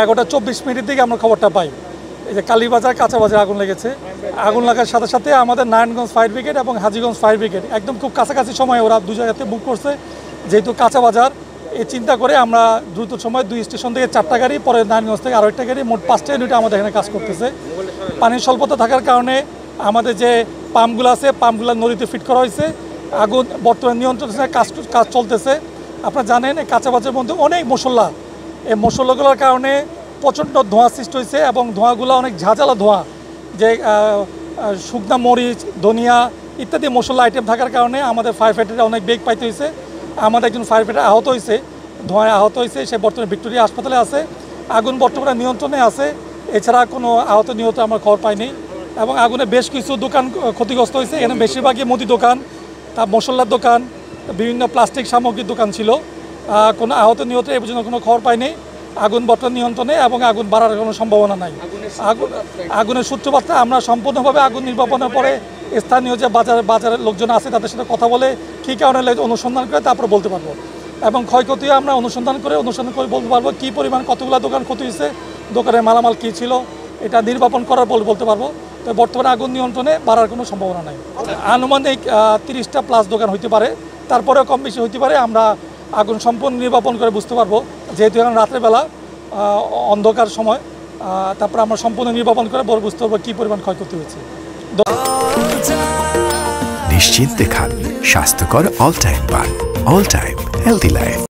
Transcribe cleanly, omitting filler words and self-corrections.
11:24 দিকে আমরা খবরটা পাই এই যে কালীবাজার কাঁচা বাজারে আগুন লেগেছে। আগুন লাগার সাথে সাথে আমাদের নারায়ণগঞ্জ ফায়ার ব্রিগেড এবং হাজীগঞ্জ ফায়ার ব্রিগেড একদম খুব কাছাকাছি সময় ওরা দু জায়গাতে বুক করছে, যেহেতু কাঁচা বাজার এই চিন্তা করে আমরা দ্রুত সময় 2 স্টেশন থেকে 4টা গাড়ি, পরে নারায়ণগঞ্জ থেকে আরও একটা গাড়ি, মোট 5টা ইউনিট আমাদের এখানে কাজ করতেছে। পানির স্বল্পতা থাকার কারণে আমাদের যে পাম্পগুলো আছে পাম্পগুলো নদীতে ফিট করা হয়েছে। আগুন বর্তমানে নিয়ন্ত্রণে কাজ চলতেছে। আপনারা জানেন এই কাঁচা বাজারের মধ্যে অনেক মশলা, এই মশলাগুলোর কারণে প্রচণ্ড ধোঁয়া সৃষ্টি হয়েছে এবং ধোঁয়াগুলো অনেক ঝাঁঝালো ধোঁয়া, যে শুকনা মরিচ, ধনিয়া ইত্যাদি মশলা আইটেম থাকার কারণে আমাদের ফায়ার ফাইটাররা অনেক বেগ পাইতে হয়েছে। আমাদের একজন ফায়ার ফাইটার আহত হয়েছে, ধোঁয়ায় আহত হয়েছে, সে বর্তমানে ভিক্টোরিয়া হাসপাতালে আছে। আগুন বর্তমানে নিয়ন্ত্রণে আছে, এছাড়া কোনো আহত নিহত আমরা খবর পাইনি। এবং আগুনে বেশ কিছু দোকান ক্ষতিগ্রস্ত হয়েছে, এখানে বেশিরভাগই মুদি দোকান, তার মশলার দোকান, বিভিন্ন প্লাস্টিক সামগ্রীর দোকান ছিল। কোনো আহত নিহত এ পর্যন্ত কোনো খবর পাইনি। আগুন বর্তমান নিয়ন্ত্রণে এবং আগুন বাড়ার কোনো সম্ভাবনা নাই। আগুনের সূত্রপাতটা আমরা সম্পূর্ণভাবে আগুন নির্বাপনের পরে স্থানীয় যে বাজারের লোকজন আছে তাদের সাথে কথা বলে কী কারণে অনুসন্ধান করে তারপরে বলতে পারবো। এবং ক্ষয়ক্ষতিও আমরা অনুসন্ধান করে বলতে পারবো কী পরিমাণ কতগুলো দোকান ক্ষতি হয়েছে, দোকানের মালামাল কী ছিল, এটা নির্বাপন করার বলতে পারবো। তো বর্তমানে আগুন নিয়ন্ত্রণে বাড়ার কোনো সম্ভাবনা নাই। আনুমানিক 30টা প্লাস দোকান হইতে পারে, তারপরেও কম বেশি হইতে পারে। আমরা আগুন সম্পূর্ণ নির্বাপন করে বুঝতে পারবো, যেহেতু এখন রাত্রেবেলা অন্ধকার সময়, তারপরে আমরা সম্পূর্ণ নির্বাপন করে বুঝতে পারবো কী পরিমাণ ক্ষয়ক্ষতি হয়েছে। নিশ্চিন্তে খান স্বাস্থ্যকর অল টাইম পান, অল টাইম হেলদি লাইফ।